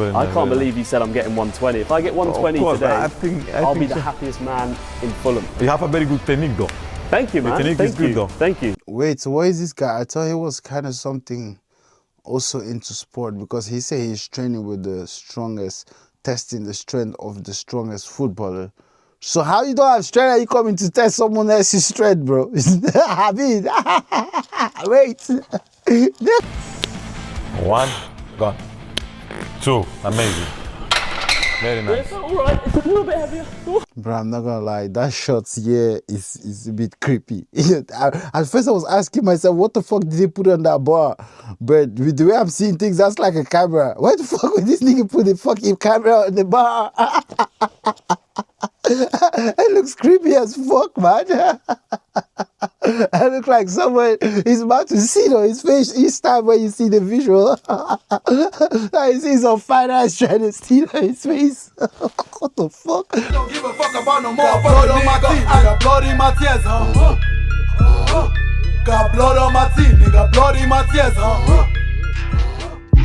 very I nice. can't believe you said I'm getting 120. If I get 120 today, I'll be the happiest man in Fulham. You have a very good technique though. Thank you, man. The technique Thank is good you. though. Thank you. Wait, so what is this guy? I thought he was kind of something also into sport, because he said he's training with the strongest, testing the strength of the strongest footballer. So how you don't have strength and you coming to test someone else's strength, bro? I mean, wait. One, gone. Two, amazing. Very nice. All right, it's a little bit heavier. Bro, I'm not gonna lie, that shot here is a bit creepy. At first I was asking myself, what the fuck did they put on that bar? But with the way I'm seeing things, that's like a camera. Why the fuck would this nigga put the fucking camera on the bar? It looks creepy as fuck, man. I look like someone is about to see on his face each time when you see the visual. I see some fine ass trying to steal his face. What the fuck? I don't give a fuck about no more. Got blood on my teeth, nigga, blood in my tears, Got blood on my teeth, nigga, blood in my tears,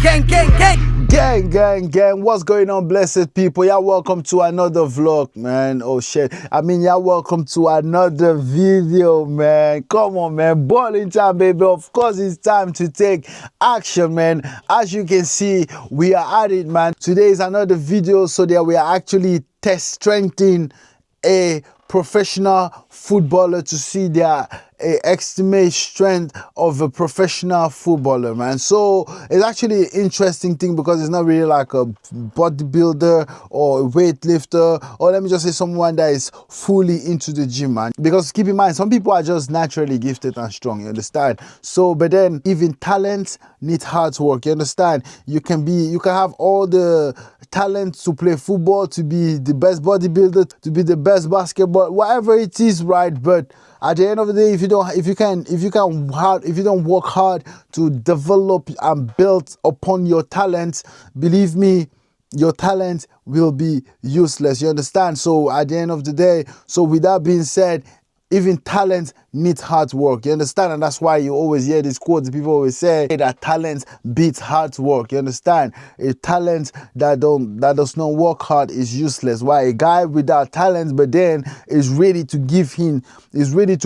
Gang, gang, gang. Gang, gang, gang, what's going on, blessed people? Y'all welcome to another vlog, man. Oh shit, y'all welcome to another video, man. Come on, man, balling time, baby. Of course it's time to take action, man. As you can see, we are at it, man. Today is another video so that we are actually strengthening a professional footballer to see their estimate strength of a professional footballer, man. So it's actually an interesting thing because it's not really like a bodybuilder or a weightlifter, or let me just say someone that is fully into the gym, man. Because keep in mind, some people are just naturally gifted and strong, you understand? So but then even talent needs hard work, you understand? You can have all the talent to play football, to be the best bodybuilder, to be the best basketball, whatever it is, right? But at the end of the day, if you don't work hard to develop and build upon your talents, believe me, your talent will be useless, you understand? So at the end of the day, so with that being said, even talent needs hard work, you understand? And that's why you always hear these quotes. People always say that talent beats hard work, you understand? A talent that does not work hard is useless. Why? A guy without talent but then is ready to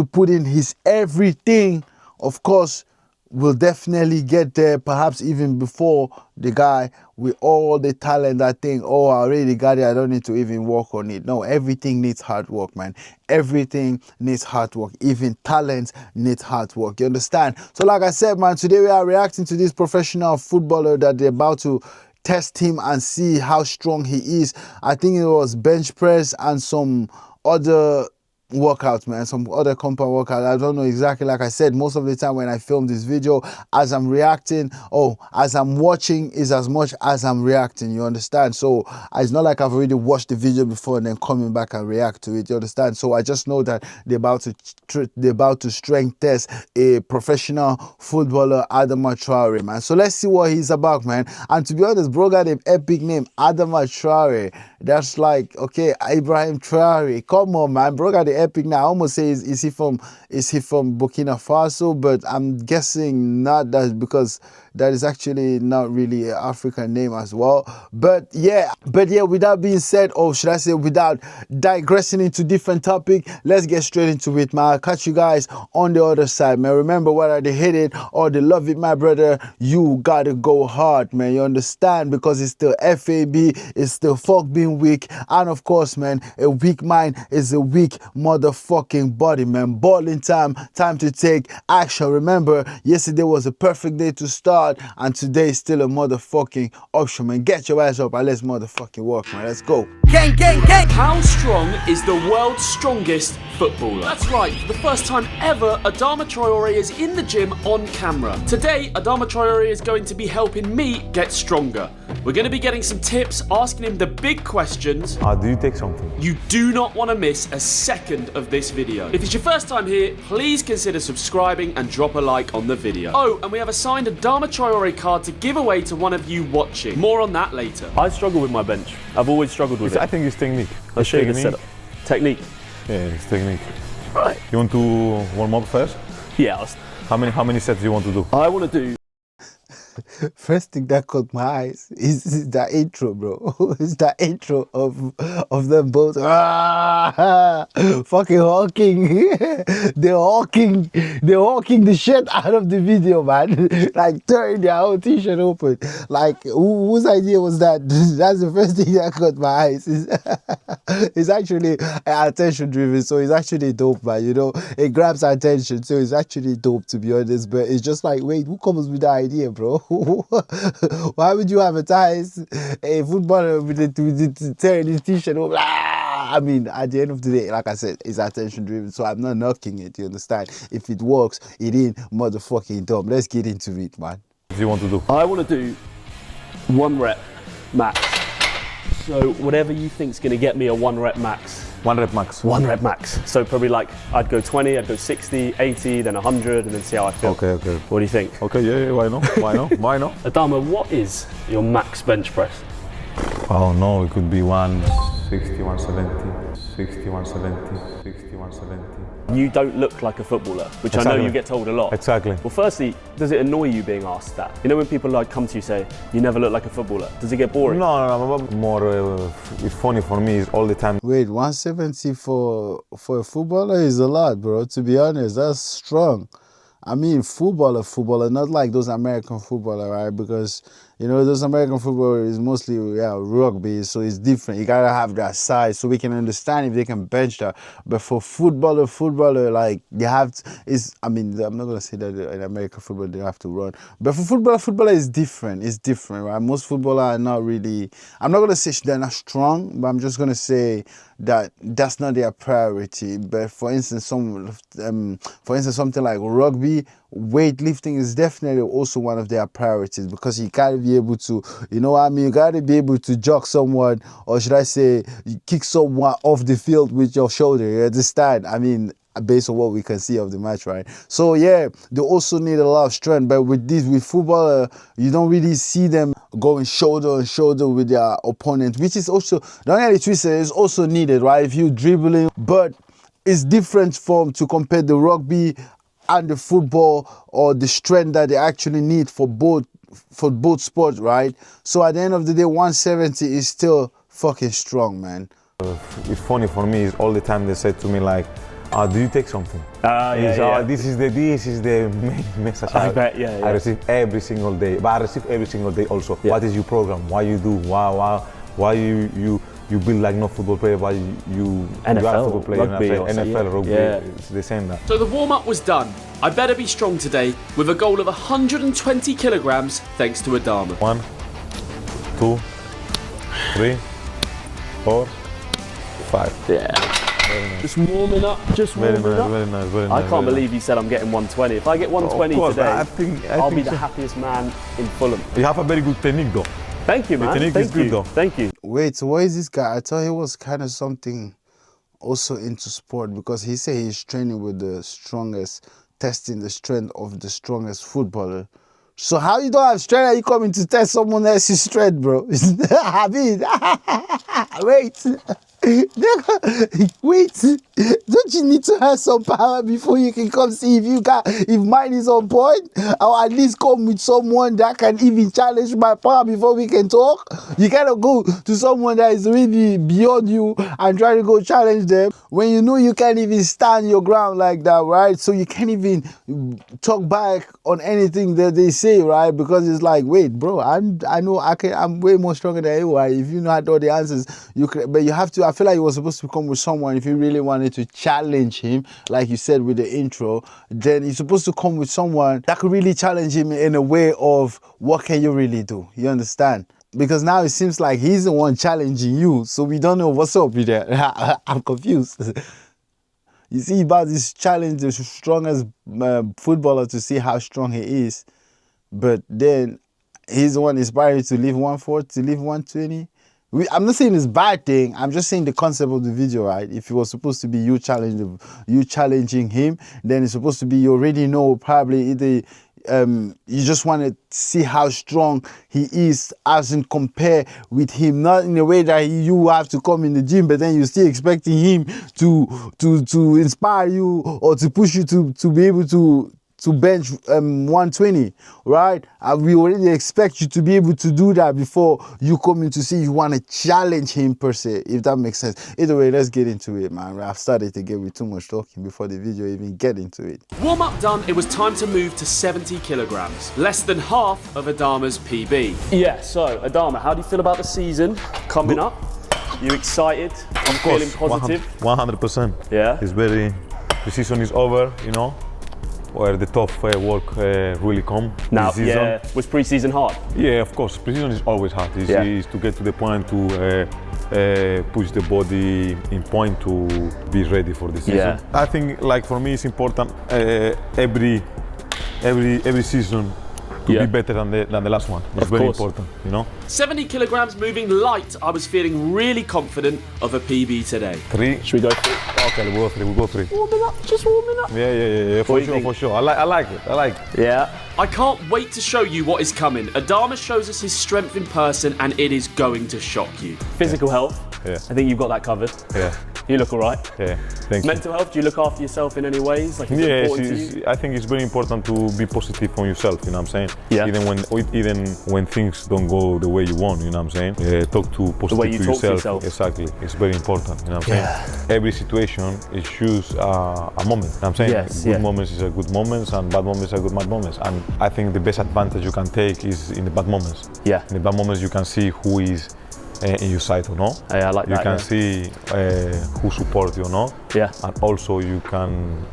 put in his everything, of course, will definitely get there, perhaps even before the guy with all the talent that think, oh, I already got it, I don't need to even work on it. No, everything needs hard work, man. Everything needs hard work. Even talent needs hard work, you understand? So like I said, man, today we are reacting to this professional footballer that they're about to test him and see how strong he is. I think it was bench press and some other workouts, man, some other compound workout. I don't know exactly. Like I said, most of the time when I film this video, as I'm reacting, as I'm watching is as much as I'm reacting, you understand? So it's not like I've already watched the video before and then coming back and react to it, you understand? So I just know that they're about to strength test a professional footballer, Adama Traore, man. So let's see what he's about, man. And to be honest, bro got an epic name, Adama Traore. That's like, okay, Ibrahim Traore. Come on, man, bro got the epic now. I almost say is he from Burkina Faso, but I'm guessing not, that because that is actually not really an African name as well. But yeah, with that being said, or should I say without digressing into different topic, let's get straight into it, man. I'll catch you guys on the other side, man. Remember, whether they hate it or they love it, my brother, you gotta go hard, man, you understand? Because it's still FAB, it's still fuck being weak, and of course, man, a weak mind is a weak motherfucking body, man. Balling time to take action. Remember, yesterday was a perfect day to start, and today is still a motherfucking option, man. Get your ass up and let's motherfucking work, man. Let's go. Gang, gang, gang. How strong is the world's strongest footballer? That's right, for the first time ever, Adama Traore is in the gym on camera. Today, Adama Traore is going to be helping me get stronger. We're going to be getting some tips, asking him the big questions. Do you take something? You do not want to miss a second of this video. If it's your first time here, please consider subscribing and drop a like on the video. Oh, and we have a signed Adama Traore card to give away to one of you watching. More on that later. I struggle with my bench. I've always struggled with it. I think it's technique. I'll show you the setup. Technique. Yeah, it's technique. Right. You want to warm up first? Yeah. How many sets do you want to do? I want to do First thing that caught my eyes is that intro, bro. It's that intro of them both fucking hawking. They're hawking the shit out of the video, man. Like tearing their whole t-shirt open. Like whose idea was that? That's the first thing that caught my eyes. It's actually attention driven, so it's actually dope, man. You know, it grabs attention, so it's actually dope, to be honest. But it's just like, wait, who comes with the idea, bro? Why would you advertise a footballer with the tearing his t-shirt? I mean, at the end of the day, like I said, it's attention driven, so I'm not knocking it, you understand? If it works, it ain't motherfucking dumb. Let's get into it, man. What do you want to do? I want to do 1 rep max. So whatever you think's going to get me a 1 rep max. 1 rep max. 1 rep max. So probably like, I'd go 20, I'd go 60, 80, then 100, and then see how I feel. Okay. What do you think? Okay, yeah, why not? Why not? Why not? Adama, what is your max bench press? Oh no, it could be 160, 170, 60, 170, 60, 170. You don't look like a footballer, which I know Exactly. you get told a lot. Exactly. Well, firstly, does it annoy you being asked that? You know when people like come to you say, you never look like a footballer, does it get boring? No, more, it's funny for me is all the time. Wait, 170 for a footballer is a lot, bro. To be honest, that's strong. I mean, footballer, not like those American footballer, right? Because, you know, those American footballer is mostly, rugby, so it's different. You gotta have that size so we can understand if they can bench that. But for footballer, like, you have to, I'm not gonna say that in American football they have to run. But for footballer is different. It's different, right? Most footballers are not really, I'm not gonna say they're not strong, but I'm just gonna say that that's not their priority. But for instance, something like rugby, weightlifting is definitely also one of their priorities, because you gotta be able to, you know what I mean, you gotta be able to jog someone, or should I say, you kick someone off the field with your shoulder. You understand? I mean, based on what we can see of the match, right? So yeah, they also need a lot of strength. But with football, you don't really see them going shoulder on shoulder with their opponent, which is also, don't get it twisted, is also needed, right? If you dribbling, but it's different to compare the rugby and the football, or the strength that they actually need for both sports, right? So at the end of the day, 170 is still fucking strong, man. It's funny for me is all the time they said to me like, do you take something? This is the main message I bet, yeah. I receive every single day. But I receive every single day also. Yeah. What is your program? Why you do? Why you build like no football player? Why you are a football player? Rugby, NFL, rugby. Yeah. It's the same that. So the warm-up was done. I better be strong today, with a goal of 120 kilograms, thanks to Adama. 1, 2, 3, 4, 5. Yeah. Just warming up, Very nice. I can't believe you said I'm getting 120. If I get 120 Of course, today, I think I'll be the so. happiest man in Fulham. You have a very good technique though. Thank you, man. technique is good, though. Thank you. Wait, so what is this guy? I thought he was kind of something also into sport, because he said he's training with the strongest, testing the strength of the strongest footballer. So how you don't have strength and you coming to test someone else's strength, bro? I mean, wait. Wait, don't you need to have some power before you can come see if mine is on point, or at least come with someone that can even challenge my power before we can talk? You cannot go to someone that is really beyond you and try to go challenge them when you know you can't even stand your ground like that, right? So you can't even talk back on anything that they say, right? Because it's like, wait, bro, I'm way more stronger than you are. If you know all the answers, but you have to. I feel like you were supposed to come with someone, if you really wanted to challenge him, like you said with the intro, then you're supposed to come with someone that could really challenge him in a way of, what can you really do? You understand? Because now it seems like he's the one challenging you, so we don't know what's up with that. I'm confused. You see about this challenge, the strongest footballer, to see how strong he is, but then he's the one inspired to leave 140, to leave 120. I'm not saying it's a bad thing. I'm just saying the concept of the video, right? If it was supposed to be you challenging him, then it's supposed to be, you already know probably either you just want to see how strong he is, as in compare with him, not in a way that you have to come in the gym, but then you're still expecting him to inspire you or to push you to be able to to bench 120, right? And we already expect you to be able to do that before you come in to see you want to challenge him per se, if that makes sense. Either way, let's get into it, man. I've started to get with too much talking before the video even get into it. Warm up done, it was time to move to 70 kilograms, less than half of Adama's PB. Yeah, so Adama, how do you feel about the season coming up? You excited? I'm feeling positive. 100%. Yeah. It's very. The season is over, you know, where the tough work really come. Now, yeah, was pre-season hard? Yeah, of course. Pre-season is always hard. It's to get to the point to push the body in point to be ready for the season. Yeah. I think, like for me, it's important every season to be better than the last one. It's very important, you know. 70 kilograms moving light, I was feeling really confident of a PB today. 3. Should we go 3? Okay, we'll go 3. Warming up, just warming up. Yeah, for sure. I like it. Yeah. I can't wait to show you what is coming. Adama shows us his strength in person and it is going to shock you. Physical health, I think you've got that covered. Yeah. You look all right. Yeah, thank you. Mental health, do you look after yourself in any ways? Like, is it important to you? I think it's very important to be positive on yourself, you know what I'm saying? Yeah. Even when things don't go the way you want, you know what I'm saying? Talk to positive the way you to talk yourself. to yourself. Exactly, it's very important, you know what I'm saying? Every situation is choose a moment, you know what I'm saying? Yes, good moments is a good moments and bad moments are good bad moments. And I think the best advantage you can take is in the bad moments. Yeah. In the bad moments you can see who is in your side or not. Hey, I like you that. can see who supports you or not. Yeah. And also you can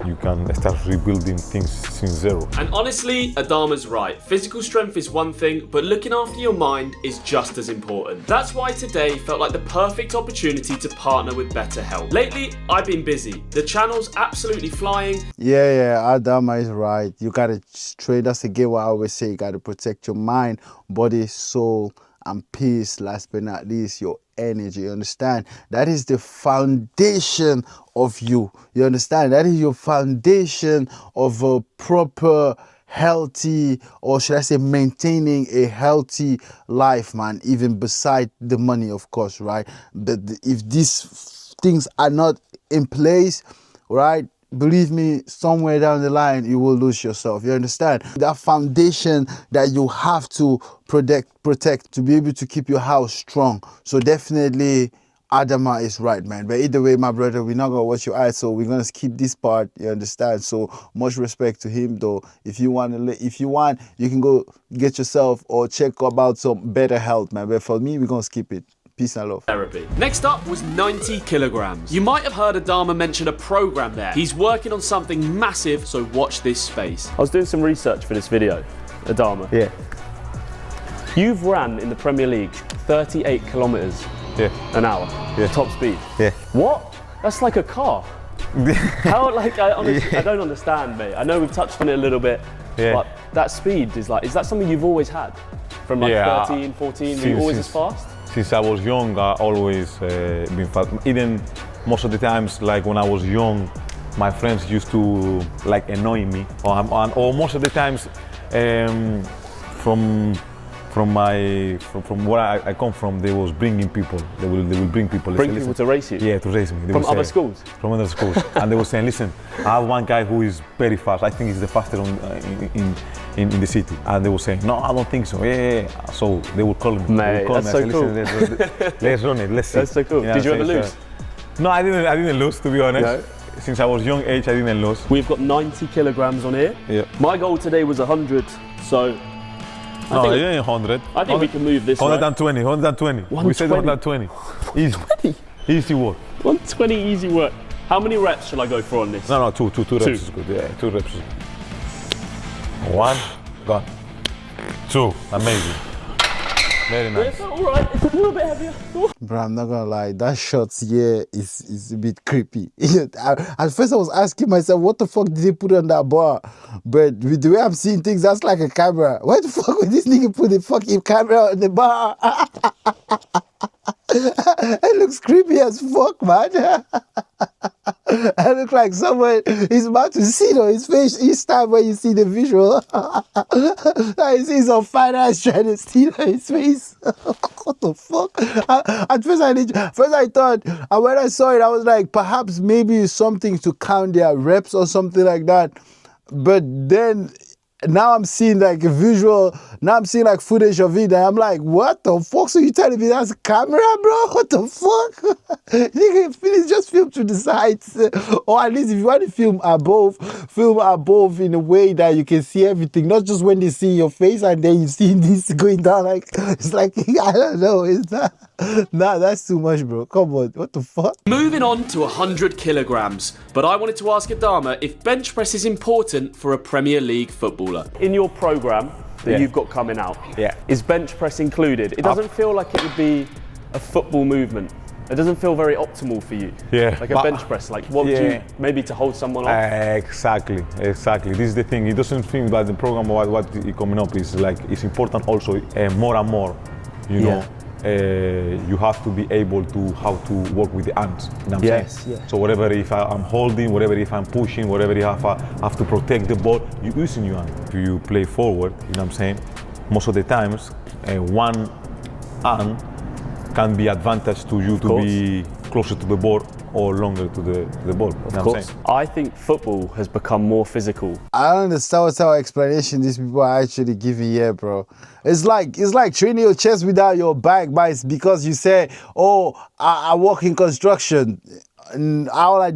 start rebuilding things since zero. And honestly, Adama's right. Physical strength is one thing, but looking after your mind is just as important. That's why today felt like the perfect opportunity to partner with Better Health. Lately, I've been busy. The channel's absolutely flying. Yeah, Adama is right. You gotta train. That's again what I always say. You gotta protect your mind, body, soul, and peace. Last but not least, your energy. You understand? That is the foundation of you. You understand? That is your foundation of a proper, healthy, or should I say maintaining a healthy life, man, even beside the money, of course, right? But if these things are not in place, right, believe me, somewhere down the line, you will lose yourself. You understand? That foundation that you have to protect to be able to keep your house strong. So definitely, Adama is right, man. But either way, my brother, we're not going to watch your eyes, so we're going to skip this part. You understand? So much respect to him, though. If you want, you can go get yourself or check about some Better Health, man. But for me, we're going to skip it. Peace and love. Therapy. Next up was 90 kilograms. You might have heard Adama mention a program there. He's working on something massive, so watch this space. I was doing some research for this video, Adama. Yeah. You've ran in the Premier League 38 kilometers an hour. Yeah. Top speed. Yeah. What? That's like a car. How, like, I honestly, I don't understand, mate. I know we've touched on it a little bit, but that speed is like, is that something you've always had? From like 13, 14, were you always as fast? Since I was young, I always been fast. Even most of the times, like when I was young, my friends used to like annoy me, or most of the times, from where I come from, they was bringing people. They will bring people. Bring people to race you? Yeah, to race me. They from other schools? From other schools. And they were saying, listen, I have one guy who is very fast. I think he's the fastest in the city. And they were saying, no, I don't think so. Yeah. So they would call me. Mate, that's so cool. Let's run it. Let's see. That's so cool. Did you ever lose? No, I didn't lose, to be honest. No. Since I was young age, I didn't lose. We've got 90 kilograms on here. Yeah. My goal today was 100, so. No, you ain't 100. I think we can move this. 120, 120. 120. We said 120. Easy. 120? Easy work. 120, easy work. How many reps shall I go for on this? No, two reps is good. Yeah, 2 reps is good. 1, gone. 2, amazing. Very nice. Yeah, all right, it's a little bit heavier. Bro, I'm not gonna lie, that shot here is a bit creepy. At first I was asking myself, what the fuck did they put on that bar? But with the way I'm seeing things, that's like a camera. Why the fuck would this nigga put the fucking camera on the bar? It looks creepy as fuck, man. I look like someone is about to see on his face each time when you see the visual. I see some fine ass trying to steal his face. What the fuck? At first I thought, and when I saw it, I was like, perhaps maybe it's something to count their reps or something like that. But then now I'm seeing like a visual, now I'm seeing like footage of it, and I'm like, what the fuck? So you telling me that's a camera, bro? What the fuck? You can just film to the sides. Or at least if you want to film above in a way that you can see everything, not just when they see your face and then you see this going down. Like, it's like, I don't know, it's not, nah, that's too much, bro. Come on, what the fuck? Moving on to 100 kilograms, but I wanted to ask Adama if bench press is important for a Premier League footballer. In your programme that you've got coming out, is bench press included? It doesn't feel like it would be a football movement. It doesn't feel very optimal for you. Like a bench press, like what do you, maybe to hold someone off? Exactly. This is the thing. It doesn't feel that the program what is coming up is like, it's important also more and more, you know. You have to be able to how to work with the hands. You know what I'm saying? So whatever if I'm holding, whatever if I'm pushing, whatever if I have to protect the ball, you're using your hand. If you play forward, you know what I'm saying? Most of the times, one hand can be advantage to you to be closer to the ball or longer to the ball. Of course. I think football has become more physical. I don't understand what type of explanation these people are actually giving here, bro. It's like training your chest without your back, but it's because you say, oh, I work in construction. And all I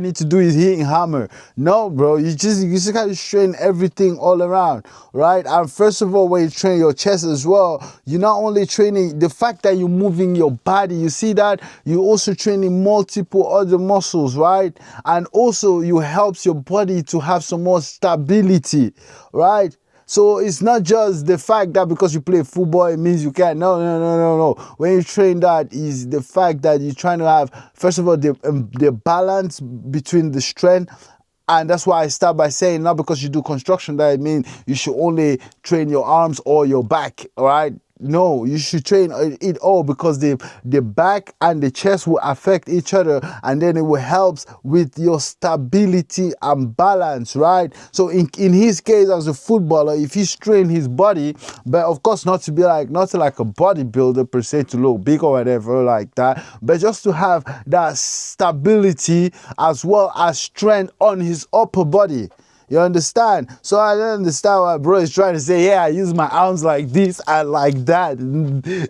need to do is hit and hammer. No, bro, you just gotta train everything all around, right? And first of all, when you train your chest as well, you're not only training the fact that you're moving your body, you see that you're also training multiple other muscles, right? And also you helps your body to have some more stability, right? So it's not just the fact that because you play football, it means you can't. No. When you train, that is the fact that you're trying to have, first of all, the balance between the strength. And that's why I start by saying, not because you do construction, that it means you should only train your arms or your back, all right? No, you should train it all because the back and the chest will affect each other, and then it will help with your stability and balance, right? So in his case as a footballer, if he strain his body, but of course not like a bodybuilder per se to look big or whatever like that, but just to have that stability as well as strength on his upper body. You understand? So I don't understand why bro is trying to say, yeah, I use my arms like this and like that.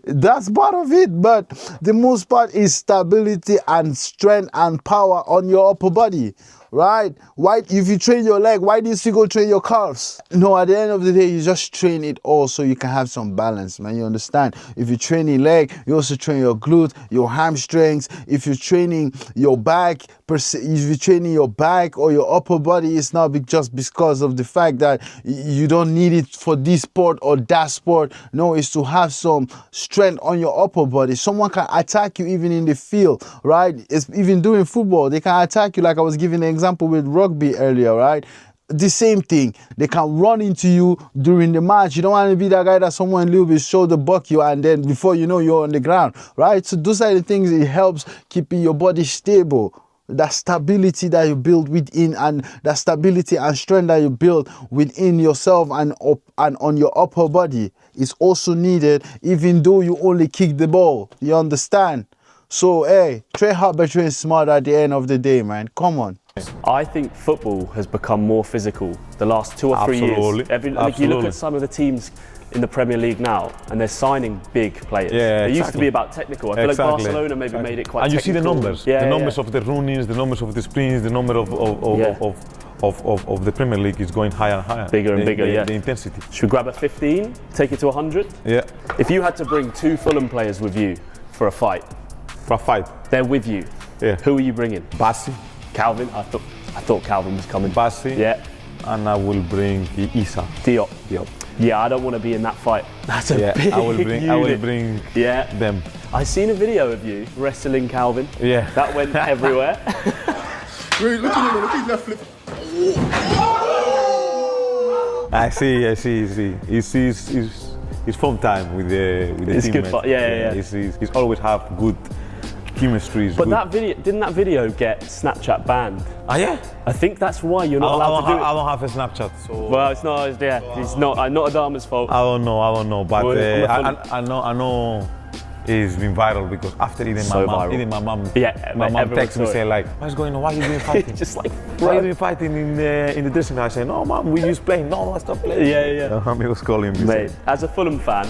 That's part of it, but the most part is stability and strength and power on your upper body, right? Why, if you train your leg, why do you still go train your calves? No, at the end of the day, you just train it all so you can have some balance, man. You understand? If you train your leg, you also train your glute, your hamstrings. If you're training your back, if you're training your back or your upper body, it's not just because of the fact that you don't need it for this sport or that sport. No, it's to have some strength on your upper body. Someone can attack you even in the field, right? It's even doing football. They can attack you, like I was giving an example with rugby earlier, right? The same thing. They can run into you during the match. You don't want to be that guy that someone a little bit shoulder buck you and then before you know you're on the ground, right? So those are the things. It helps keeping your body stable. That stability that you build within, and that stability and strength that you build within yourself and on your upper body is also needed, even though you only kick the ball. You understand? So, hey, train hard but train smart at the end of the day, man. Come on. I think football has become more physical the last 2 or 3 years. Like you look at some of the teams in the Premier League now, and they're signing big players. It used to be about technical. I feel like Barcelona maybe made it quite and technical. You see the numbers, the numbers of the runnings, the numbers of the sprints, the number of the Premier League is going higher and higher. Bigger and bigger, the intensity. Should we grab a 15, take it to 100? Yeah. If you had to bring 2 Fulham players with you for a fight. They're with you. Yeah. Who are you bringing? Bassi. Calvin. I thought Calvin was coming. Bassi. Yeah. And I will bring Isa. Diop. Yeah, I don't want to be in that fight. That's a big I will bring them. I seen a video of you wrestling Calvin. Yeah. That went everywhere. Wait, look at him, look at his left flip. I see. It's fun time with the it's teammates. Good fun. He's always have good chemistry. But that video, didn't that video get Snapchat banned? Yeah. I think that's why you're not allowed to do it. I don't have a Snapchat, so. Well, it's not. Yeah, it's not. Not Adama's fault. I don't know, but I know it's been viral because after even So my viral. mom, Yeah, my like, mom everyone texted me saw it. saying like, what's going on? Why are you doing fighting? Just like, Why are you doing fighting in the dressing room? I said, no, mom, we just playing. No, stop playing. Yeah. He was calling me. Mate, as a Fulham fan,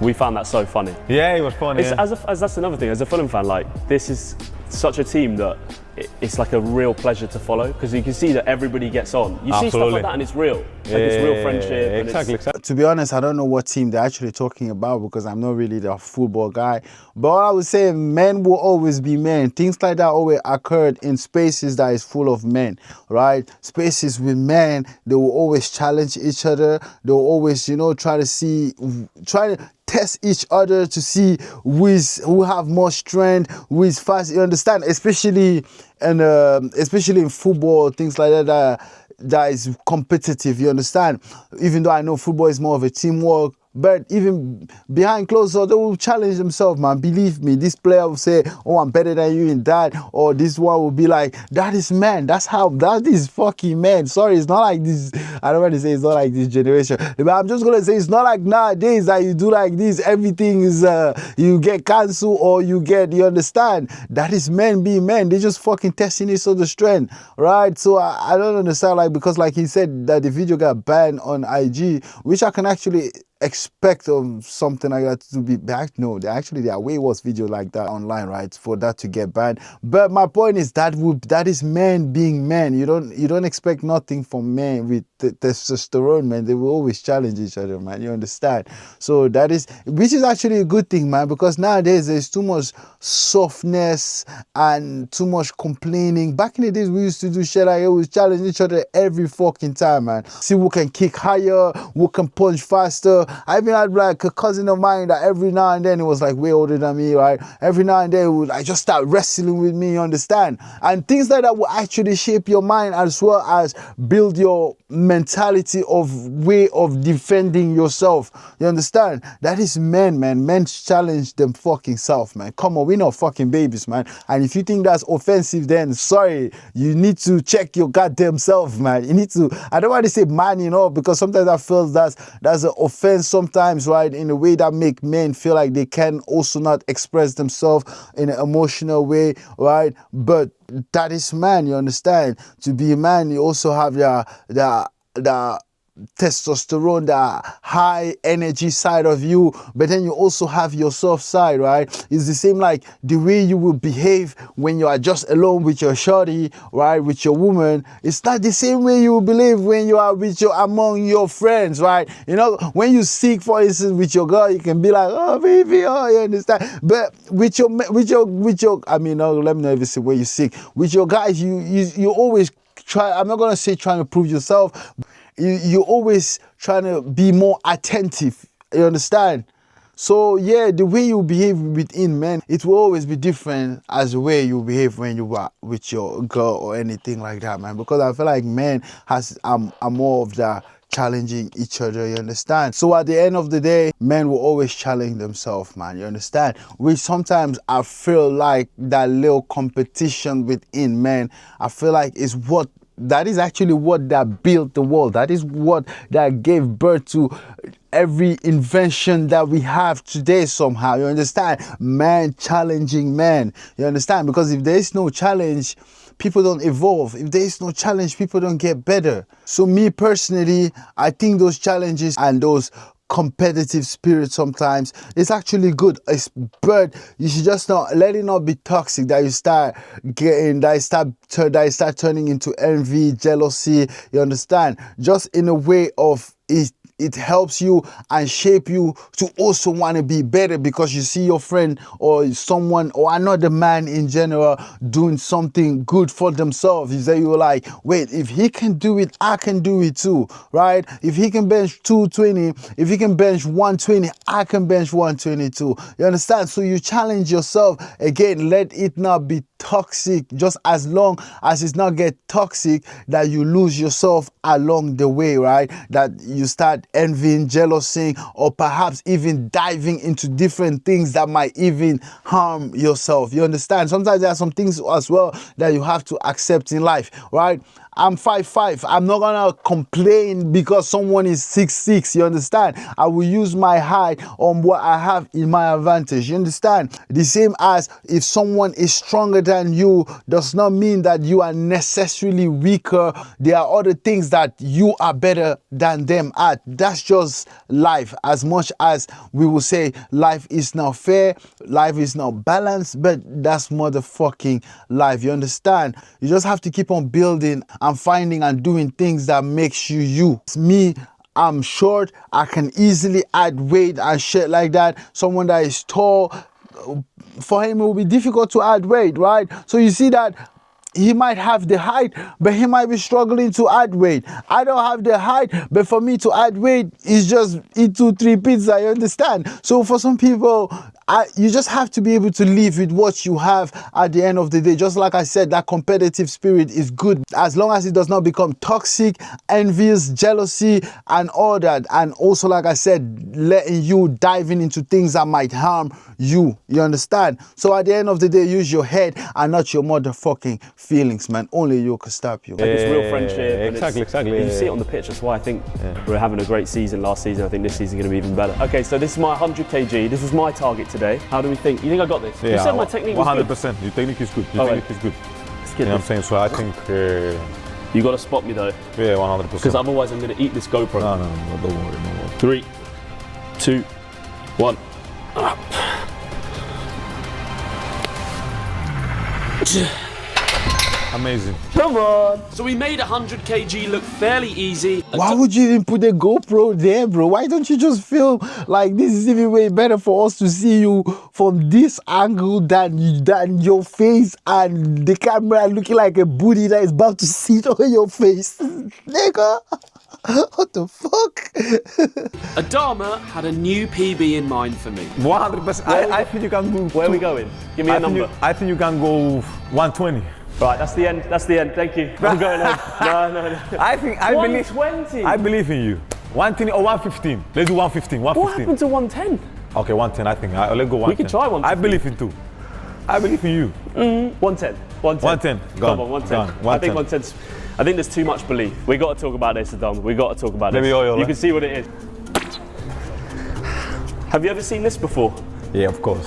we found that so funny. Yeah, it was funny. It's, as that's another thing. As a Fulham fan, like, this is such a team that it's like a real pleasure to follow because you can see that everybody gets on. You see stuff like that and it's real. Like, it's real friendship. And Exactly. To be honest, I don't know what team they're actually talking about because I'm not really the football guy. But I would say men will always be men. Things like that always occurred in spaces that is full of men, right? Spaces with men, they will always challenge each other. They will always, try to test each other to see who have more strength, who is fast. You understand? Especially in football, things like that is competitive. You understand? Even though I know football is more of a teamwork, but even behind closed doors, they will challenge themselves, man. Believe me, this player will say, oh, I'm better than you in that. Or this one will be like, that is man. That is fucking man. Sorry, it's not like this. I don't want to say it's not like this generation. But I'm just going to say it's not like nowadays that you do like this. Everything is, you get cancelled or you understand? That is men being men. They just fucking testing each other's strength, right? So I don't understand, like, because like he said that the video got banned on IG, which I can actually expect something like that to be back. No, there are way worse videos like that online, right, for that to get banned. But my point is that is men being men. You don't expect nothing from men with testosterone, man. They will always challenge each other, man. You understand? So which is actually a good thing, man, because nowadays there's too much softness and too much complaining. Back in the days we used to do shit like it was challenge each other every fucking time, man. See who can kick higher, who can punch faster. I even had like a cousin of mine that every now and then he was like way older than me, right? Every now and then he would like just start wrestling with me, you understand? And things like that will actually shape your mind as well as build your mentality of way of defending yourself. You understand? That is men, man. Men challenge them fucking self, man. Come on, we're not fucking babies, man. And if you think that's offensive, then sorry, you need to check your goddamn self, man. You need to, I don't want to say man, because sometimes I feel that's an offense sometimes, right, in a way that make men feel like they can also not express themselves in an emotional way, right? But that is man, you understand? To be a man, you also have the testosterone, the high energy side of you, but then you also have your soft side, right? It's the same like the way you will behave when you are just alone with your shorty, right, with your woman. It's not the same way you will behave when you are among your friends, right? When you seek, for instance, with your girl, you can be like, oh baby, oh, you understand? But with your I mean, no, let me know if it's the way you seek. With your guys, you always try. I'm not gonna say trying to prove yourself. You always trying to be more attentive. You understand? So yeah, the way you behave within men, it will always be different as the way you behave when you are with your girl or anything like that, man. Because I feel like men are more of the challenging each other, you understand? So at the end of the day, men will always challenge themselves, man, you understand? Which sometimes I feel like that little competition within men, I feel like that is actually what that built the world. That is what that gave birth to every invention that we have today somehow. You understand? Man challenging man. You understand? Because if there is no challenge, people don't evolve. If there is no challenge, people don't get better. So me personally, I think those challenges and those competitive spirit sometimes it's actually good, but you should just not let it not be toxic, that you start turning into envy, jealousy, you understand? Just in a way of it helps you and shape you to also want to be better because you see your friend or someone or another man in general doing something good for themselves. You say, you're like, wait, if he can do it, I can do it too, right? If he can bench 220, if he can bench 120, I can bench 120 too. You understand? So you challenge yourself. Again, let it not be toxic, just as long as it's not get toxic that you lose yourself along the way, right? That you start envying, jealousy, or perhaps even diving into different things that might even harm yourself. You understand? Sometimes there are some things as well that you have to accept in life, right? I'm 5'5". I'm not gonna complain because someone is 6'6". You understand? I will use my height on what I have in my advantage. You understand? The same as if someone is stronger than you does not mean that you are necessarily weaker. There are other things that you are better than them at. That's just life. As much as we will say life is not fair, life is not balanced, but that's motherfucking life. You understand? You just have to keep on building and finding and doing things that makes you you. It's me. I'm short. I can easily add weight and shit like that. Someone that is tall, for him it will be difficult to add weight, right? So you see that he might have the height, but he might be struggling to add weight. I don't have the height, but for me to add weight is just eat 2-3 pizza, you understand? So for some people, you just have to be able to live with what you have at the end of the day. Just like I said, that competitive spirit is good as long as it does not become toxic, envious, jealousy, and all that. And also, like I said, letting you diving into things that might harm you. You understand? So at the end of the day, use your head and not your motherfucking feelings, man. Only you can stop you. Like it's real friendship. Exactly. You see it on the pitch. That's why I think we're having a great season last season. I think this season is going to be even better. Okay, so this is my 100 kg. This was my target today. How do we think? You think I got this? Yeah, you said my technique was 100%. good. Your technique is good. Your technique is good. Let's get You know what I'm this. saying? So I think, You got to spot me though. yeah, 100%. Because otherwise I'm going to eat this GoPro. No, don't worry, don't worry. 3, 2, 1. Amazing. Come on. So we made 100 kg look fairly easy. Why would you even put a GoPro there, bro? Why don't you just film like this is even way better for us to see you from this angle than your face and the camera looking like a booty that is about to sit on your face? Nigga, what the fuck? Adama had a new PB in mind for me. 100%. I think you can do. Where are we going? Give me a number. I think you can go 120. Right, that's the end. That's the end. Thank you. I'm going home. No. I believe. 120. I believe in you. 120 or 115. Let's do 115. What 115. happened to 110? Okay, 110. I think. Let's go 110. We can try 115. I believe in too. I believe in you. 110. 110. 110. Come on, 110. I think 110's. I think there's too much belief. We got to talk about this, Adama. We got to talk about this. You can see what it is. Have you ever seen this before? Yeah, of course.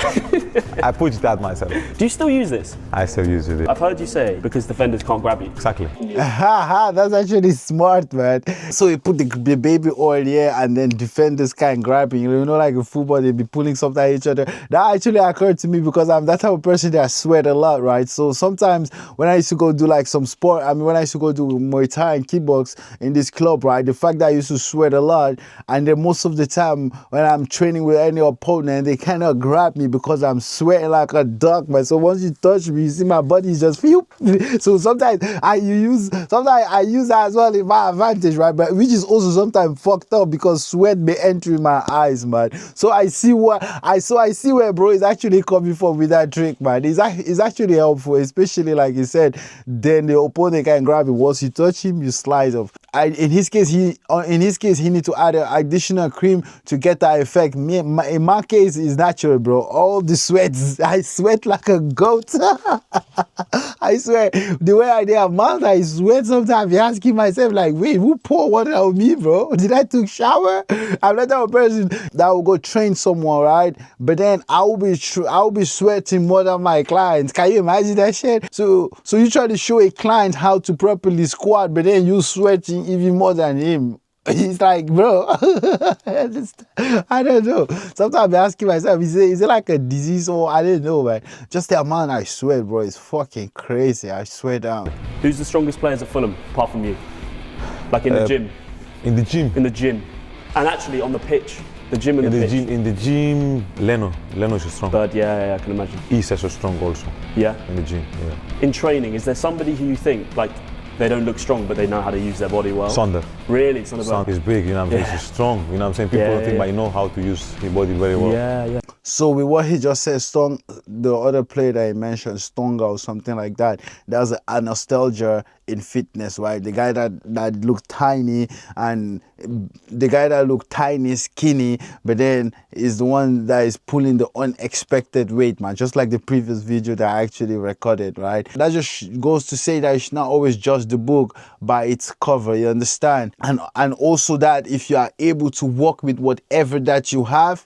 I put it out myself. Do you still use this? I still use it. I've heard you say because defenders can't grab you. Exactly. That's actually smart, man. So you put the baby oil here and then defenders can't grab you. You know, like in football, they be pulling something at each other. That actually occurred to me because I'm that type of person that sweat a lot, right? So sometimes when I used to go do like some sport, when I used to go do Muay Thai and kickbox in this club, right? The fact that I used to sweat a lot, and then most of the time when I'm training with any opponent, they cannot grab me because I'm sweating like a dog, man. So once you touch me, you see my body is just phew. So sometimes I use that as well in my advantage, right? But which is also sometimes fucked up because sweat may enter in my eyes, man. So I see where bro is actually coming from with that trick, man. It's actually helpful, especially like you said. Then the opponent can grab it. Once you touch him, you slide off. In his case, he need to add an additional cream to get that effect. In my case, it's natural, bro. All the sweats, I sweat like a goat. I swear, the way I did a month, I sweat sometimes. I'm asking myself, like, wait, who poured water on me, bro? Did I take shower? I'm not that person that will go train someone, right? But then I will be sweating more than my clients. Can you imagine that shit? So you try to show a client how to properly squat, but then you sweating even more than him. He's like, bro, I don't know. Sometimes I'm asking myself, is it like a disease or I don't know, man. Just the amount I sweat, bro, it's fucking crazy. I swear down. Who's the strongest players at Fulham, apart from you? Like in the gym? In the gym? In the gym. And actually on the pitch. The gym and the pitch. In the gym, Leno is strong. But yeah, I can imagine. He's also strong also. Yeah? In the gym, yeah. In training, is there somebody who you think, like, they don't look strong, but they know how to use their body well? Sonder. Really? Sonder He's big, you know what I'm saying? He's strong, you know what I'm saying? People don't think, but he know how to use his body very well. Yeah. So with what he just said, the other player that he mentioned, Stonga or something like that, there's a nostalgia in fitness, right? The guy that looked tiny, and the guy that looked tiny, skinny, but then is the one that is pulling the unexpected weight, man. Just like the previous video that I actually recorded, right? That just goes to say that you should not always judge the book by its cover, you understand? And also that if you are able to work with whatever that you have,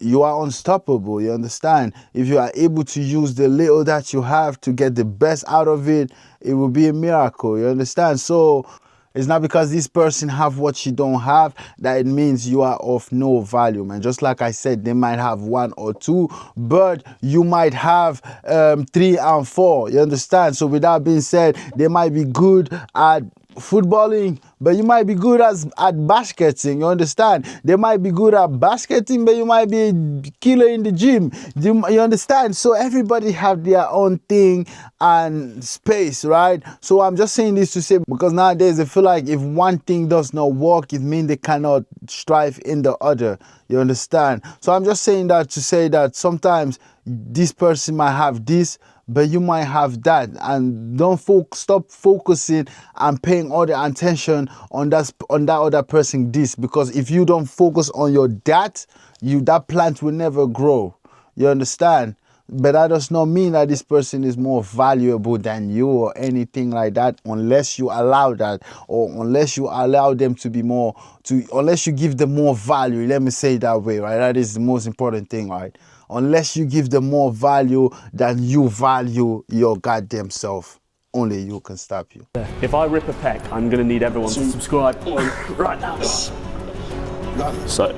you are unstoppable, you understand? If you are able to use the little that you have to get the best out of it, it will be a miracle, you understand? So it's not because this person have what you don't have that it means you are of no value, man. Just like I said, they might have 1 or 2, but you might have 3 and 4, you understand? So with that being said, they might be good at footballing, but you might be good at basketing, you understand? They might be good at basketing, but you might be a killer in the gym, you understand? So everybody have their own thing and space, right? So I'm just saying this to say, because nowadays they feel like if one thing does not work, it means they cannot strive in the other, you understand? So I'm just saying that to say that sometimes this person might have this, but you might have that, and don't stop focusing and paying all the attention on that other person this, because if you don't focus on your that plant will never grow, you understand? But that does not mean that this person is more valuable than you or anything like that, unless you allow that, or unless you allow them to be unless you give them more value. Let me say it that way, right? That is the most important thing, right? Unless you give them more value than you value your goddamn self. Only you can stop you. If I rip a peck, I'm going to need everyone to subscribe right now. So,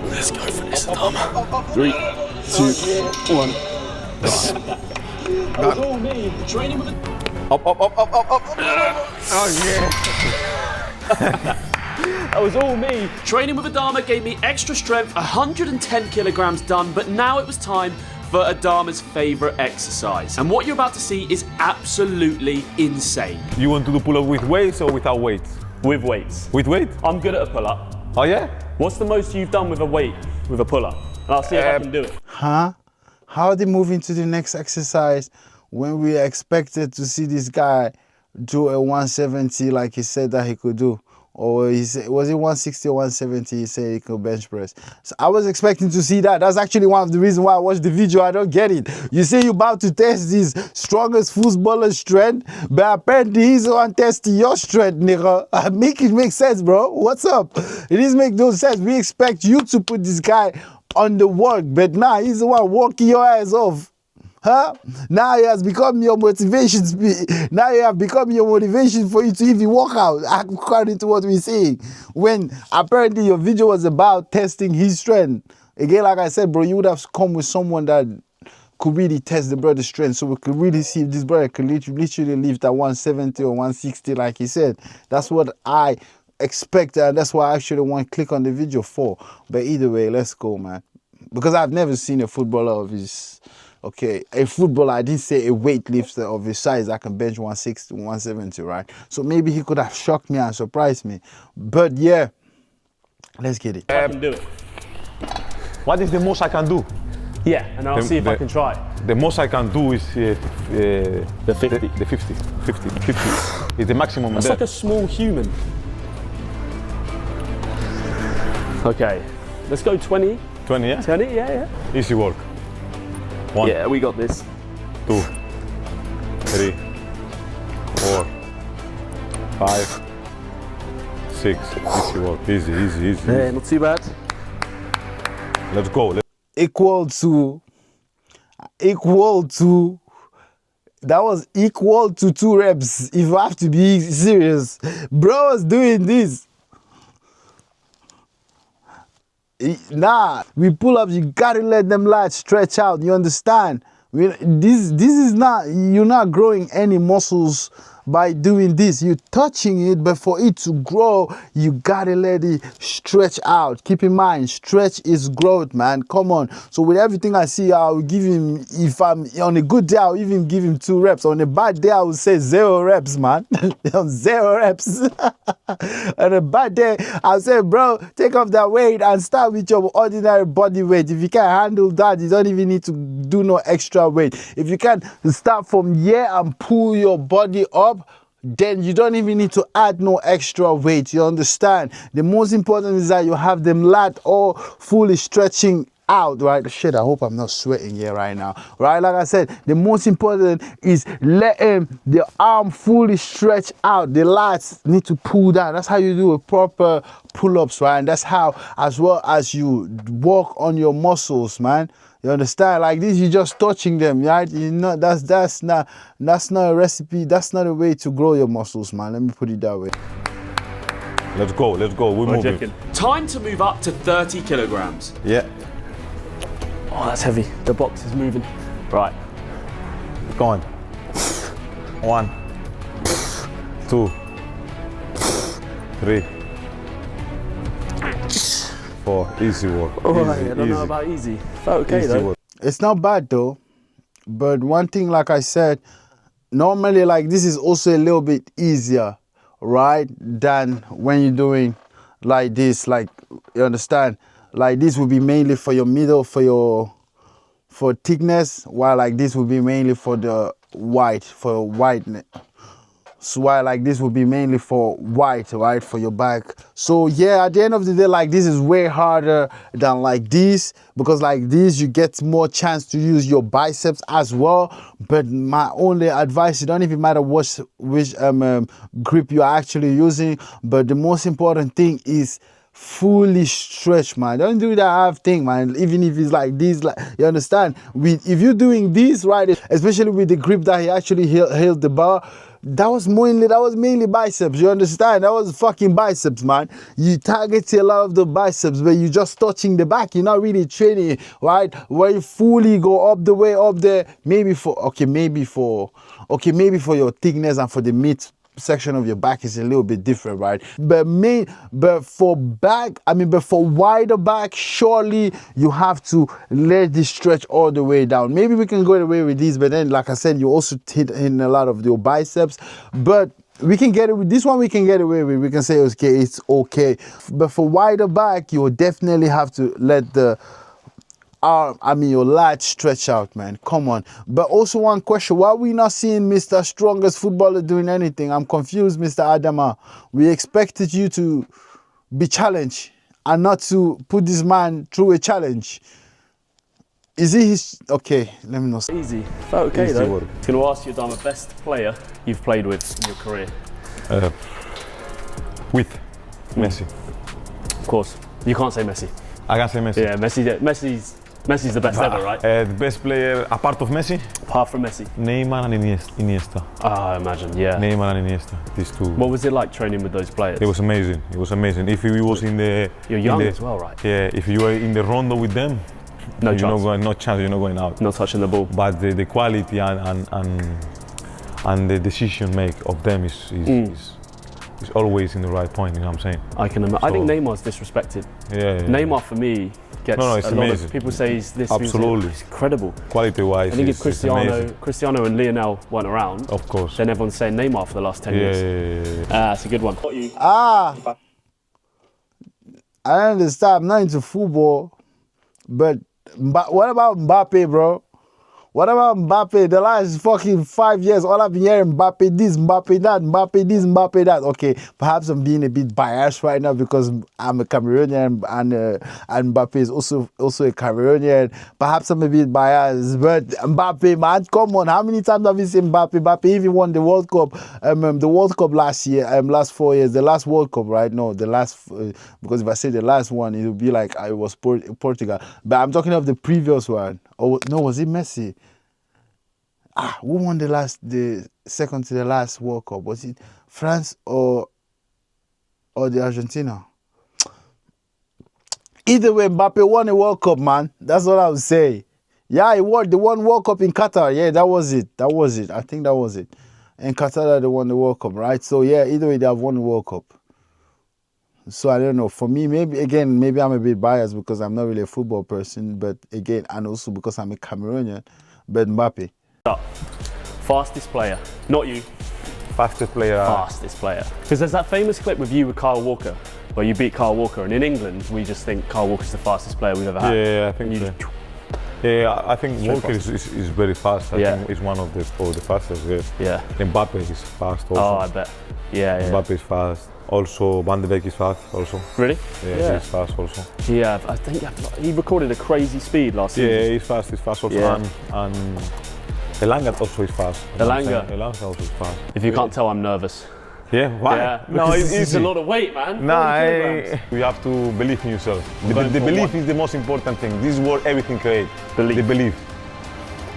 let's go for this, Adama. 3, 2, 1. That was all me. Training with a... Up. Oh, yeah. That was all me. Training with Adama gave me extra strength, 110 kilograms done, but now it was time for Adama's favourite exercise. And what you're about to see is absolutely insane. You want to do pull-up with weights or without weights? With weights. With weight? I'm good at a pull-up. Oh, yeah? What's the most you've done with a weight, with a pull-up? And I'll see if I can do it. Huh? How are they moving to the next exercise when we expected to see this guy do a 170 like he said that he could do? Or he said, was it 160 or 170? He said he could bench press. So I was expecting to see that. That's actually one of the reasons why I watched the video. I don't get it. You say you're about to test his strongest footballer's strength, but apparently he's the one testing your strength, nigga. Make it make sense, bro. What's up? It doesn't make no sense. We expect you to put this guy on the work, but now he's the one walking your ass off. Huh? Now he has become your motivation. Now you have become your motivation for you to even walk out, according to what we're saying. When apparently your video was about testing his strength. Again, like I said, bro, you would have come with someone that could really test the brother's strength, so we could really see if this brother could literally lift at 170 or 160, like he said. That's what I expect, and that's why I actually want to click on the video for. But either way, let's go, man. Because I've never seen a footballer of his... Okay, a footballer, I didn't say a weightlifter of his size that can bench 160, 170, right? So maybe he could have shocked me and surprised me. But yeah, let's get it. I can do it. What is the most I can do? Yeah, and I'll see if I can try. The most I can do is the 50. The 50. 50 is the maximum. That's like a small human. Okay, let's go 20. 20, yeah? 20, yeah. Easy work. 1. Yeah, we got this. 2, 3, 4, 5, 6. Easy work. Easy. Yeah, not too bad. Let's go. Equal to, that was equal to 2 reps, if you have to be serious. Bro was doing this. Nah, we pull up, you gotta let them lats stretch out, you understand? This is not, you're not growing any muscles by doing this. You're touching it, but for it to grow, you gotta let it stretch out. Keep in mind, stretch is growth, man. Come on. So with everything I see, I'll give him, if I'm on a good day, I'll even give him 2 reps. On a bad day, I will say 0 reps, man. 0 reps. On a bad day, I'll say, bro, take off that weight and start with your ordinary body weight. If you can't handle that, you don't even need to do no extra weight. If you can start from here and pull your body up, then you don't even need to add no extra weight. You understand? The most important is that you have them lat all fully stretching out, right? Shit, I hope I'm not sweating here right now, right? Like I said, the most important is letting the arm fully stretch out. The lats need to pull down. That's how you do a proper pull-ups, right? And that's how, as well as you work on your muscles, man. You understand? Like this, you're just touching them, right? You know, that's not a recipe. That's not a way to grow your muscles, man. Let me put it that way. Let's go. We're moving. Time to move up to 30 kilograms. Yeah. Oh, that's heavy. The box is moving. Right. Go on. 1, 2, 3, 4. Easy work. Oh, I don't know about easy. Felt okay Easy though. work. It's not bad though, but one thing, like I said, normally like this is also a little bit easier, right, than when you're doing like this. Like, you understand? Like this will be mainly for your middle, for thickness, while like this will be mainly for the whiteness. So while like this will be mainly for white, right, for your back. So yeah, at the end of the day, like this is way harder than like this, because like this you get more chance to use your biceps as well. But my only advice, it don't even matter which grip you're actually using, but the most important thing is fully stretch, man. Don't do that half thing, man. Even if it's like this, like, you understand? If you're doing this, right, especially with the grip that he actually held the bar, that was mainly biceps. You understand? That was fucking biceps, man. You target a lot of the biceps, but you're just touching the back. You're not really training, right? Where you fully go up the way up there, maybe for your thickness and for the mid section of your back is a little bit different, right? But for wider back, surely you have to let this stretch all the way down. Maybe we can go away with these, but then like I said, you also hit in a lot of your biceps, but we can get it with this one. We can get away with. We can say, okay, it's okay. But for wider back, you will definitely have to let the your lat stretch out, man. Come on. But also one question, why are we not seeing Mr. Strongest Footballer doing anything? I'm confused, Mr. Adama. We expected you to be challenged and not to put this man through a challenge. Is he his... Okay, let me know. Easy. Felt okay Easy though. work. I was going to ask you, Adama, best player you've played with in your career? With Messi. Of course. You can't say Messi. I can say Messi. Yeah, Messi's the best ever, right? The best player, apart of Messi? Apart from Messi. Neymar and Iniesta. I imagine, yeah. Neymar and Iniesta, these two. What was it like training with those players? It was amazing. It was amazing. If he was in the... You're young as well, right? Yeah, if you were in the rondo with them, no chance. No chance, you're not going out. Not touching the ball. But the quality and the decision make of them is always in the right point, you know what I'm saying? I can imagine. I think Neymar's disrespected. Yeah. Neymar for me gets it's a lot amazing. of people say he's this. Absolutely. He's incredible. Quality-wise, I think if Cristiano and Lionel weren't around, of course, then everyone's saying Neymar for the last 10 years. Yeah. That's a good one. I understand. I'm not into football, but what about Mbappe, bro? What about Mbappe? The last fucking 5 years, all I've been hearing, Mbappe this, Mbappe that, Mbappe this, Mbappe that. Okay, perhaps I'm being a bit biased right now because I'm a Cameroonian and Mbappe is also a Cameroonian. Perhaps I'm a bit biased, but Mbappe, man, come on. How many times have you seen Mbappe? Mbappe even won the World Cup, the World Cup last year, last 4 years, the last World Cup, right? No, the last, because if I say the last one, it would be like I was Portugal. But I'm talking of the previous one. Oh, no, was it Messi? Who won the second to the last World Cup? Was it France or the Argentina? Either way, Mbappe won a World Cup, man. That's all I would say. Yeah, he won the one World Cup in Qatar. Yeah, that was it. I think that was it. and Qatar they won the World Cup, right? So yeah, either way they have won the World Cup. So I don't know. For me, maybe I'm a bit biased because I'm not really a football person, but again, and also because I'm a Cameroonian. But Mbappe. Fastest player, not you. Fastest player. Fastest player. Because there's that famous clip with you with Kyle Walker, where you beat Kyle Walker, and in England we just think Kyle Walker's the fastest player we've ever had. Yeah, I think so. Yeah, I think Walker is very fast. I think he's one of the fastest. Yeah. Mbappe is fast also. Oh, I bet. Yeah. Mbappe is fast. Also, Van de Beek is fast also. Really? Yeah, he's fast also. Yeah, I think he recorded a crazy speed last season. Yeah, he's fast also. Yeah. And Elanga also is fast. Elanga also is fast. If you can't tell, I'm nervous. Yeah, why? Yeah, no, it's a lot of weight, man. You have to believe in yourself. The belief is the most important thing. This is where everything creates. Belief. The belief.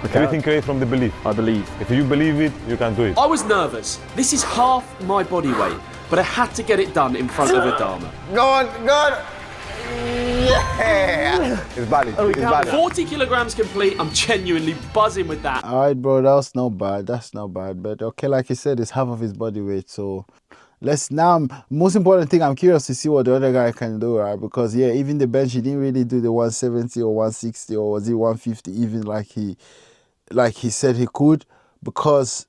Okay. Everything creates from the belief. I believe. If you believe it, you can do it. I was nervous. This is half my body weight, but I had to get it done in front of Adama. Go on. Yeah. It's valid. It's valid. 40 kilograms complete. I'm genuinely buzzing with that. All right, bro. That's not bad. But okay, like you said, it's half of his body weight. So most important thing, I'm curious to see what the other guy can do, right? Because yeah, even the bench, he didn't really do the 170 or 160 or was it 150, even like he said he could, because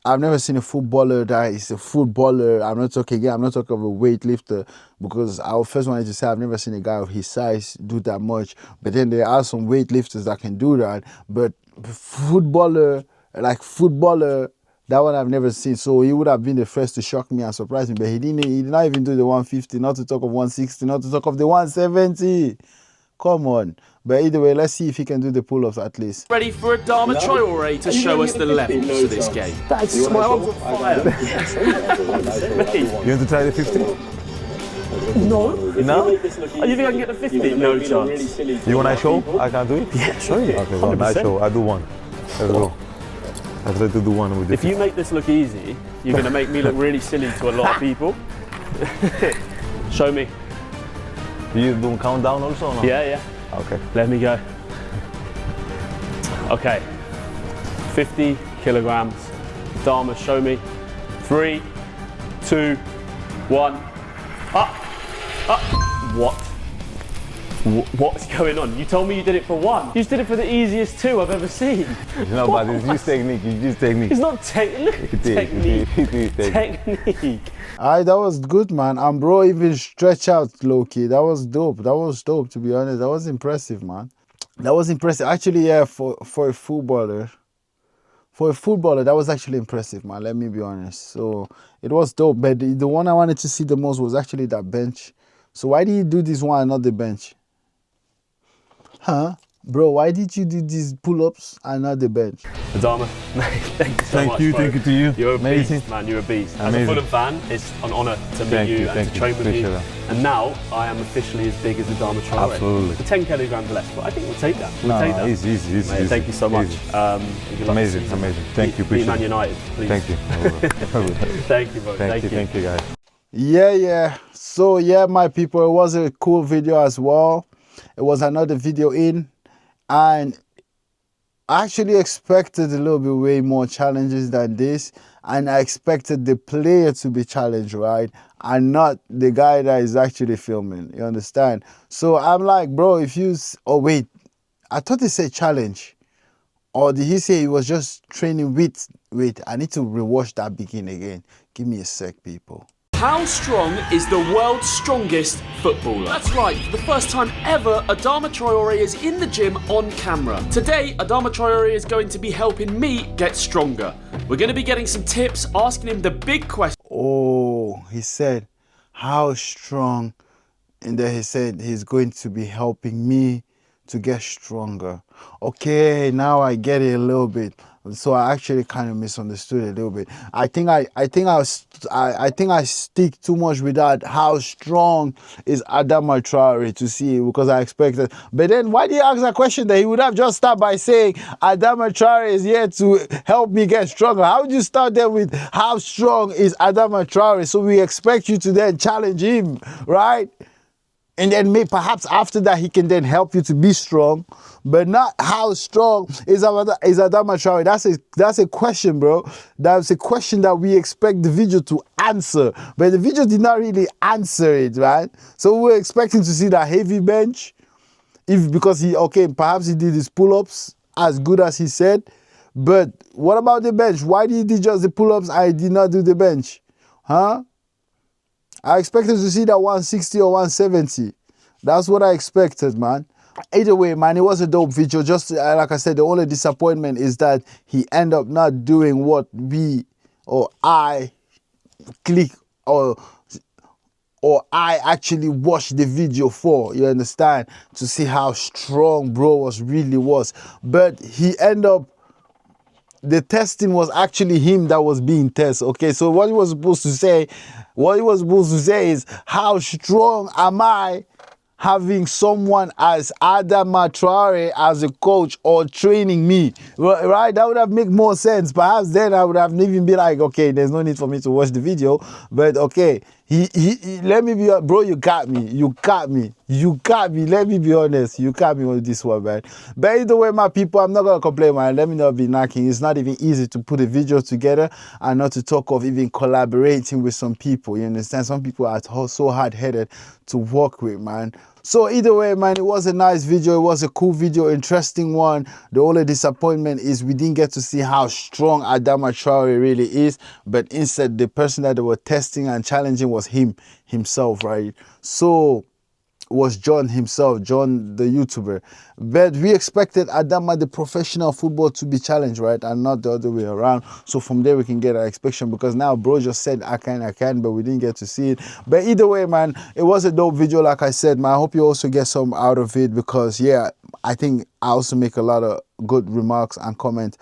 I've never seen a footballer that is a footballer. I'm not talking of a weightlifter, because I first wanted to say I've never seen a guy of his size do that much. But then there are some weightlifters that can do that. But footballer, that one I've never seen. So he would have been the first to shock me and surprise me. But he did not even do the 150, not to talk of 160, not to talk of the 170. Come on. But either way, let's see if he can do the pull-ups at least. Ready for Adama Traore to show us the levels of this game. That's my arms on fire. You want to try the 50? No. No? Oh, you think I can get the 50? No chance. You want I show? I can do it? Yeah, show you. Okay, go on, I show. I do one. Let's go. I try to do one with the If you make this look easy, you're going to make me look really silly to a lot of people. Show me. You do countdown also? No? Yeah. Okay. Let me go. Okay. 50 kilograms. Adama, show me. 3, 2, 1. Up. What? What's going on? You told me you did it for 1. You just did it for the easiest 2 I've ever seen. No, but it's just technique. It's not technique. Technique. Alright, that was good, man. And bro even stretch out low-key. That was dope, to be honest. That was impressive, man. That was impressive. Actually, yeah, for a footballer. For a footballer, that was actually impressive, man. Let me be honest. So it was dope. But the one I wanted to see the most was actually that bench. So why did you do this one and not the bench? Huh? Bro, why did you do these pull-ups and not the bench? Adama, thank you so much. Thank you to you. You're a Amazing. beast, man. You're a beast. Amazing. As a Fulham fan, it's an honour to meet you and to train with you. That. And now I am officially as big as Adama Traore. Absolutely. 10 kilograms less, but I think we'll take that. We'll take that. Easy. Mate, thank you so much. Amazing. Thank you. Beat Man United, please. Thank you. Thank you, bro. Thank you, guys. Yeah. So yeah, my people, it was a cool video as well. It was another video in, and I actually expected a little bit way more challenges than this, and I expected the player to be challenged, right, and not the guy that is actually filming. You understand? So I'm like, bro, oh wait, I thought he said challenge, or did he say he was just training with? Wait, I need to rewatch that begin again. Give me a sec, people. How strong is the world's strongest footballer? That's right, for the first time ever, Adama Traore is in the gym on camera. Today, Adama Traore is going to be helping me get stronger. We're going to be getting some tips, asking him the big question. Oh, he said, how strong? And then he said he's going to be helping me to get stronger. Okay, now I get it a little bit. So I actually kind of misunderstood a little bit. I think I stick too much with that. How strong is Adama Traore to see, because I expected. But then why did you ask that question? That he would have just started by saying Adama Traore is here to help me get stronger. How would you start there with how strong is Adama Traore? So we expect you to then challenge him, right? And then maybe perhaps after that he can then help you to be strong, but not how strong is Adama Traore. That's a question, bro. That's a question that we expect the video to answer, but the video did not really answer it, right? So we're expecting to see that heavy bench, because perhaps he did his pull-ups as good as he said, but what about the bench? Why did he do just the pull-ups? I did not do the bench, huh? I expected to see that 160 or 170. That's what I expected, man. Either way, man, it was a dope video. Just like I said, the only disappointment is that he ended up not doing what I click or I actually watched the video for, you understand, to see how strong bro really was. But he ended up, the testing was actually him that was being tested. Okay, so what he was supposed to say is, how strong am I having someone as Adama Traore as a coach or training me, right? That would have made more sense. Perhaps then I would have even been like, okay, there's no need for me to watch the video. But okay, he let me be, bro, you got me. Let me be honest, you got me with this one, man. But either way, my people, I'm not gonna complain, man. Let me not be knocking. It's not even easy to put a video together, and not to talk of even collaborating with some people. You understand? Some people are so hard-headed to work with, man. So either way, man, it was a nice video. It was a cool video, interesting one. The only disappointment is we didn't get to see how strong Adama Traore really is, but instead the person that they were testing and challenging was himself, right? So was John himself, John the YouTuber. But we expected Adama the professional football to be challenged, right? And not the other way around. So from there we can get our expectation, because now bro just said I can, but we didn't get to see it. But either way, man, it was a dope video, like I said, man. I hope you also get some out of it, because yeah, I think I also make a lot of good remarks and comments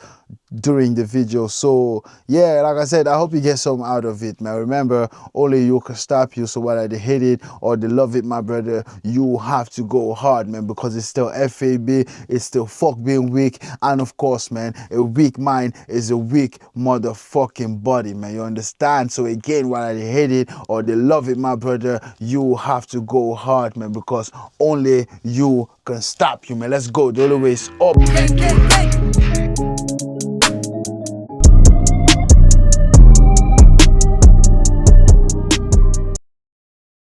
during the video. So yeah, like I said, I hope you get some out of it, man. Remember, only you can stop you. So whether they hate it or they love it, my brother, you have to go hard, man, because it's still FAB, it's still fuck being weak. And of course, man, a weak mind is a weak motherfucking body, man. You understand? So again, whether they hate it or they love it, my brother, you have to go hard, man, because only you can stop you, man. Let's go. The only way is up.